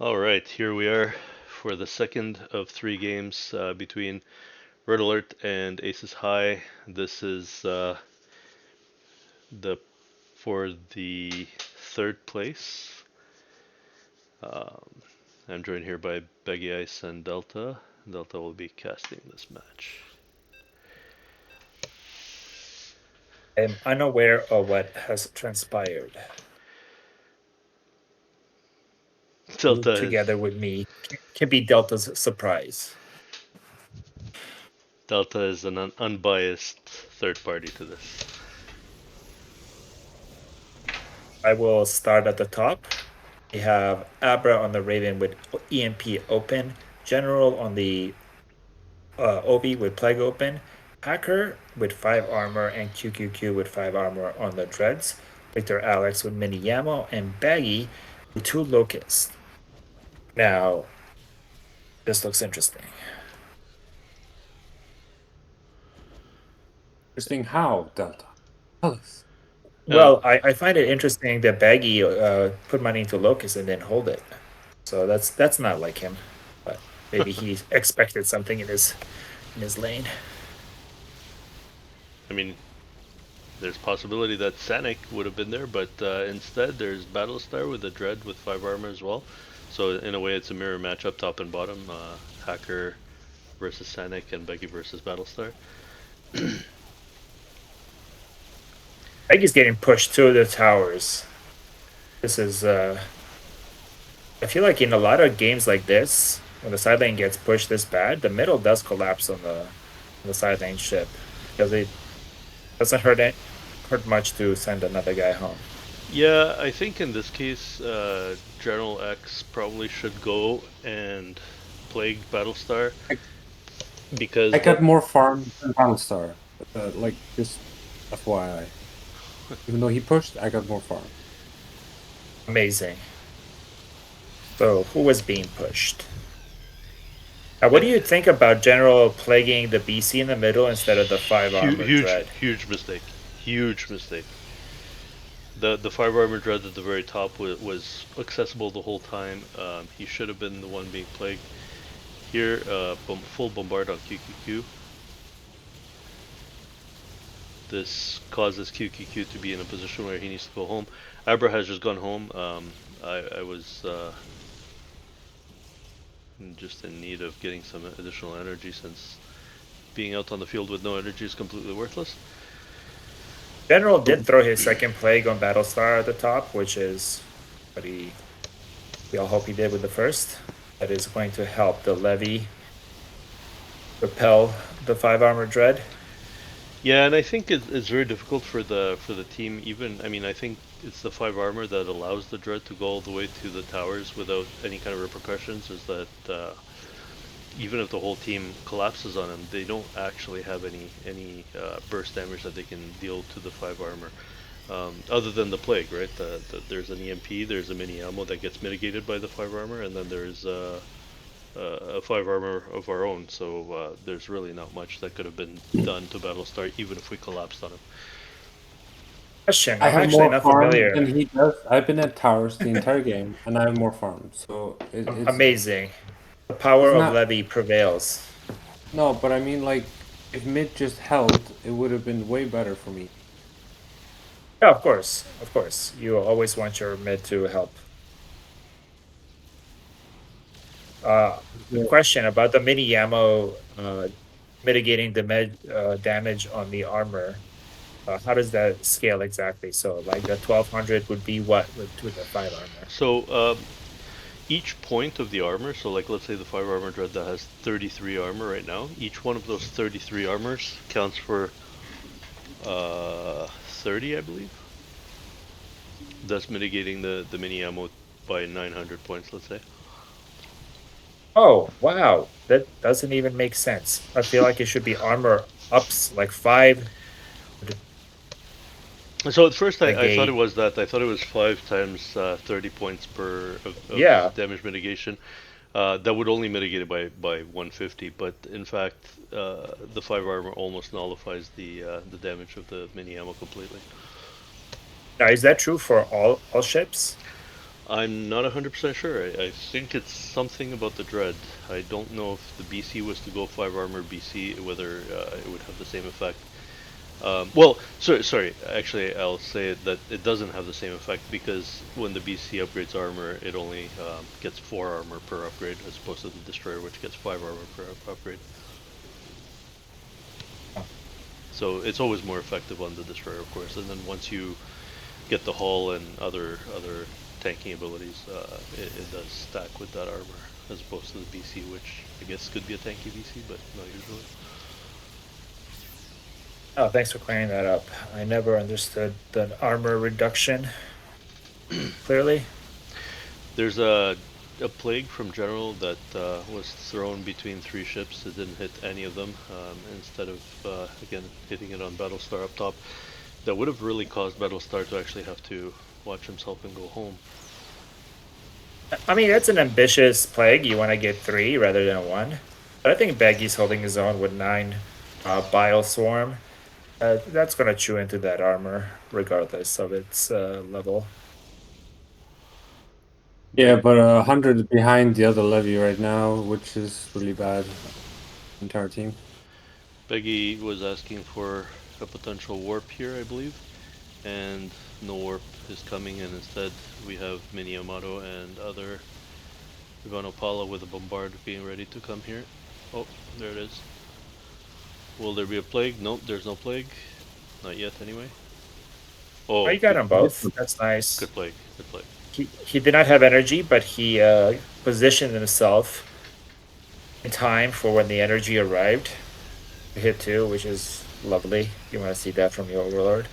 All right, here we are for the second of three games between Red Alert and AcesHi. This is the for the third place. Um, I'm joined here by Beggy Ice and Delta. Delta will be casting this match. I'm unaware of what has transpired. Delta is Together with me can be Delta's surprise. Delta is an unbiased third party to this. I will start at the top. We have Abra on the Raven with EMP open, General on the Obi with Plague open, Hacker with 5 armor, and QQQ with 5 armor on the Dreads, Victor Alex with mini Yamo, and Baggy with 2 Locusts. Now, this looks interesting. Interesting how, Delta? Tell us. Well, I find it interesting that Baggy put money into Locust and then hold it. So that's not like him. But maybe he expected something in his lane. I mean, there's possibility that Sanic would have been there, but instead there's Battlestar with a Dread with 5 armor as well. So in a way, it's a mirror matchup, top and bottom. Hacker versus Sanic and Becky versus Battlestar. Baggy's getting pushed to the towers. This is I feel like in a lot of games like this, when the side lane gets pushed this bad, the middle does collapse on the side lane ship. Because it doesn't hurt much to send another guy home. Yeah, I think in this case, General X probably should go and plague Battlestar because I got more farm than Battlestar. Like, just FYI. Even though he pushed, I got more farm. Amazing. So who was being pushed? What do you think about General plaguing the BC in the middle instead of the 5 armor Dread? huge mistake, huge mistake. The 5 armor Dread at the very top was accessible the whole time. He should have been the one being plagued. Here, full bombard on QQQ. This causes QQQ to be in a position where he needs to go home. Abra has just gone home. I was just in need of getting some additional energy since being out on the field with no energy is completely worthless. General did throw his second plague on Battlestar at the top, which is what we all hope he did with the first. That is going to help the levy repel the 5 armor Dread. Yeah, and I think it's very difficult for the team. Even I mean, I think it's the 5 armor that allows the Dread to go all the way to the towers without any kind of repercussions. Is that even if the whole team collapses on him, they don't actually have any burst damage that they can deal to the 5 armor. Other than the plague, right? There's an EMP, there's a mini ammo that gets mitigated by the 5 armor, and then there's a 5 armor of our own. So there's really not much that could have been done to Battlestar, even if we collapsed on him. Question, I I'm have actually more not farm familiar. than he does. I've been at towers the entire game, and I have more farm. So it's Amazing. The power it's of not. levy prevails. No, but I mean, like, if mid just held, it would have been way better for me. Yeah, of course. Of course. You always want your mid to help. The Yeah. question about the mini ammo mitigating the damage on the armor. How does that scale exactly? So, like the 1200 would be what with the 5 armor? So each point of the armor, so like let's say the 5 armor Dread that has 33 armor right now, each one of those 33 armors counts for 30, I believe. Thus mitigating the mini ammo by 900 points, let's say. Oh, wow. That doesn't even make sense. I feel like it should be armor ups like 5 So at first like I thought it a was that. I thought it was 5 times 30 points of yeah. damage mitigation. That would only mitigate it by 150, but in fact, the 5 armor almost nullifies the damage of the mini ammo completely. Now, is that true for all ships? I'm not 100% sure. I think it's something about the dread. I don't know if the BC was to go 5 armor BC, whether it would have the same effect. Well, sorry. Actually, I'll say that it doesn't have the same effect because when the BC upgrades armor, it only gets 4 armor per upgrade, as opposed to the destroyer, which gets 5 armor per upgrade. Oh. So it's always more effective on the destroyer, of course. And then once you get the hull and other tanking abilities, it does stack with that armor, as opposed to the BC, which I guess could be a tanky BC, but not usually. Oh, thanks for clearing that up. I never understood the armor reduction clearly. There's a plague from General that was thrown between 3 ships. It didn't hit any of them. Instead of again hitting it on Battlestar up top, that would have really caused Battlestar to actually have to watch himself and go home. I mean, it's an ambitious plague. You want to get 3 rather than 1. But I think Baggy's holding his own with 9 Bile Swarm. That's going to chew into that armor regardless of its level. Yeah, but 100 behind the other levy right now, which is really bad. Entire team. Beggy was asking for a potential warp here, I believe, and no warp is coming, and instead we have Mini Yamato and other Ivanopala with a bombard being ready to come here. Oh, there it is. Will there be a plague? Nope, there's no plague. Not yet, anyway. Oh, you got them both. That's nice. Good plague, good plague. He did not have energy, but he positioned himself in time for when the energy arrived to hit 2, which is lovely. You want to see that from your overlord.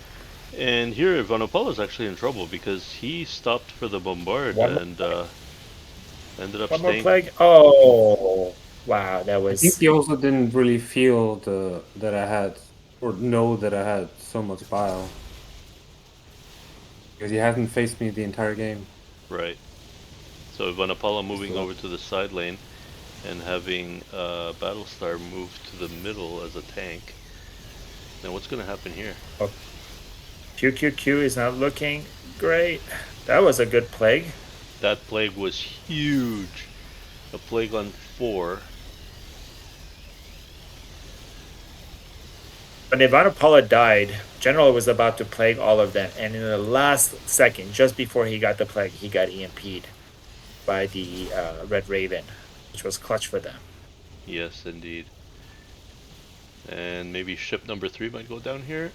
And here Ivanopala is actually in trouble because he stopped for the bombard and ended up One staying. more plague. Oh, wow, that I was. think he also didn't really feel that I had, or know that I had so much bile. Because he hasn't faced me the entire game. Right. So Ivanopala moving over to the side lane and having Battlestar move to the middle as a tank. Now what's going to happen here? Oh. QQQ is not looking great. That was a good plague. That plague was huge. A plague on 4. When Ivanopala died, General was about to plague all of them, and in the last second, just before he got the plague, he got EMP'd by the Red Raven, which was clutch for them. Yes, indeed. And maybe ship number 3 might go down here.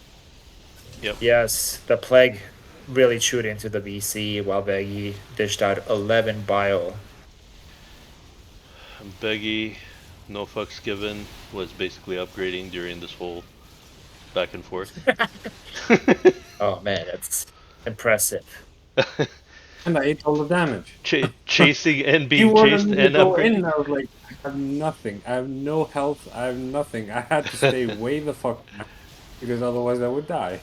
Yep. Yes, the plague really chewed into the BC while Beggy dished out 11 bile. Beggy, no fucks given, was basically upgrading during this whole back and forth. Oh man, that's impressive. And I ate all the damage. Chasing and being You wanted chased me to and go upgrading. in, I was like, I have nothing. I have no health. I have nothing. I had to stay way the fuck back because otherwise I would die.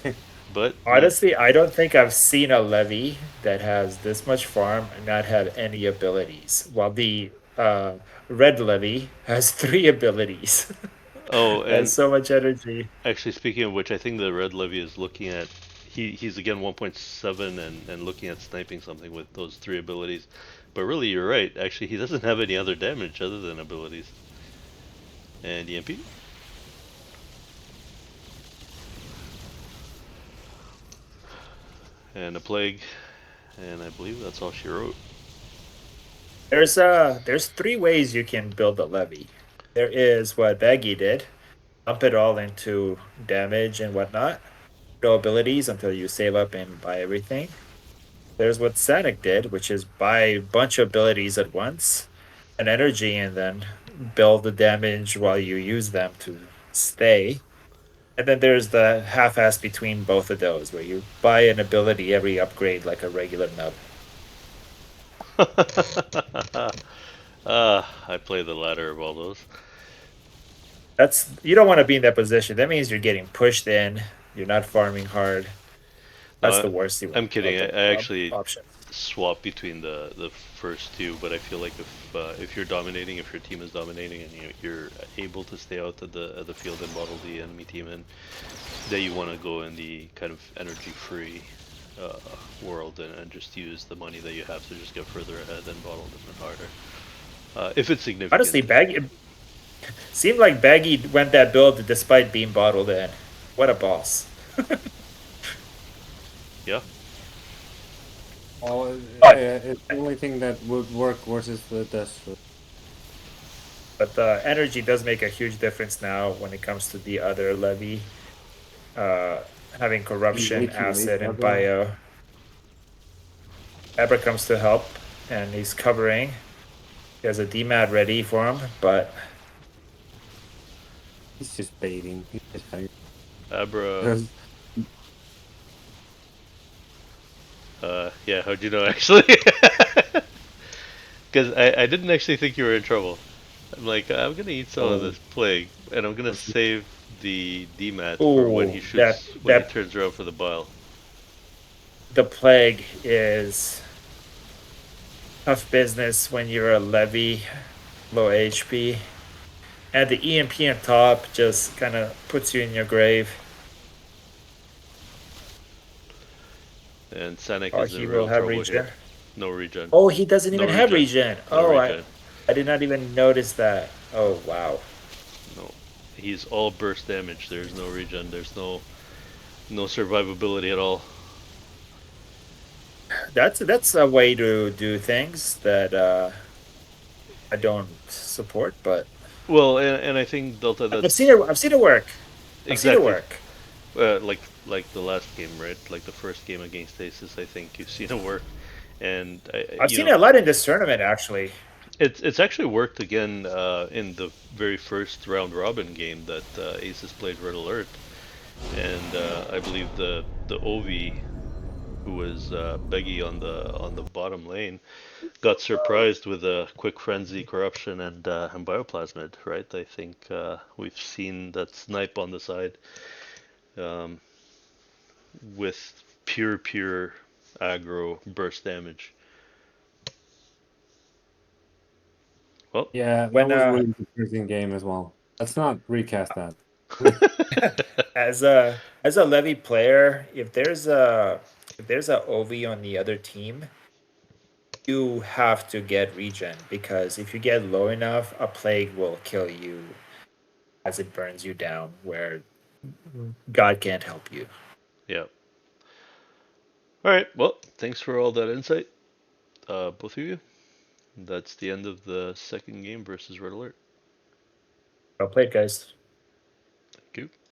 But Honestly, I don't think I've seen a levy that has this much farm and not have any abilities. While the red levy has 3 abilities. oh, and has so much energy. actually, speaking of which, I think the red levy is looking at he's again 1.7 and looking at sniping something with those 3 abilities. But really, you're right. Actually, he doesn't have any other damage other than abilities. And EMP. And a plague, and I believe that's all she wrote. There's 3 ways you can build a levy. There is what Baggy did, dump it all into damage and whatnot. No abilities until you save up and buy everything. There's what Sanic did, which is buy a bunch of abilities at once and energy, and then build the damage while you use them to stay. And then there's the half-ass between both of those, where you buy an ability every upgrade like a regular nub. I play the latter of all those. That's you don't want to be in that position. That means you're getting pushed in. You're not farming hard. That's the worst. I'm kidding. I actually option. swap between the first 2, but I feel like if you're dominating, if your team is dominating, and you're able to stay out of the field and bottle the enemy team in, that you want to go in the kind of energy free world and just use the money that you have to just get further ahead and bottle them in harder. If it's significant. Honestly, Baggy seemed like Baggy went that build despite being bottled in. What a boss. Yeah. Oh, But it's the only thing that would work versus the desert. but the energy does make a huge difference now when it comes to the other levy. Uh, having corruption, Way too late, acid, and Abra. bio. Abra comes to help, and he's covering. He has a DMAT ready for him, but He's just baiting. He's just hanging. Abra. Yeah, how'd you know actually? Because I didn't actually think you were in trouble. I'm like, I'm gonna eat some of Oh, this plague, and I'm gonna save the DMAT for when he ooh, that shoots, when he that turns around for the bile. the plague is tough business when you're a levy, low HP, and the EMP on top just kind of puts you in your grave. And Sanic Oh, is he in will real have trouble here. regen. No regen. Oh, he doesn't No even have regen. regen. No Oh, regen. I did not even notice that. Oh, wow. No. He's all burst damage. There's no regen. There's no survivability at all. That's a way to do things that I don't support, but Well, and I think Delta, I've seen it. that's I've seen it work. I've seen it exactly work. like the last game, right? Like the first game against Aces, I think you've seen it work, and I've seen it a lot in this tournament, actually. it's actually worked again in the very first round robin game that Aces played Red Alert, and I believe the Ovi, who was Beggy on the bottom lane, got surprised with a quick frenzy, corruption, and bioplasmid. Right? I think we've seen that snipe on the side um, with pure aggro burst damage. Well. yeah, that When was really confusing game as well. Let's not recast that. as a levy player, if there's a OV on the other team, you have to get regen because if you get low enough, a plague will kill you as it burns you down where God can't help you. Yeah. All right. Well, thanks for all that insight, both of you. That's the end of the second game versus Red Alert. Well played, guys.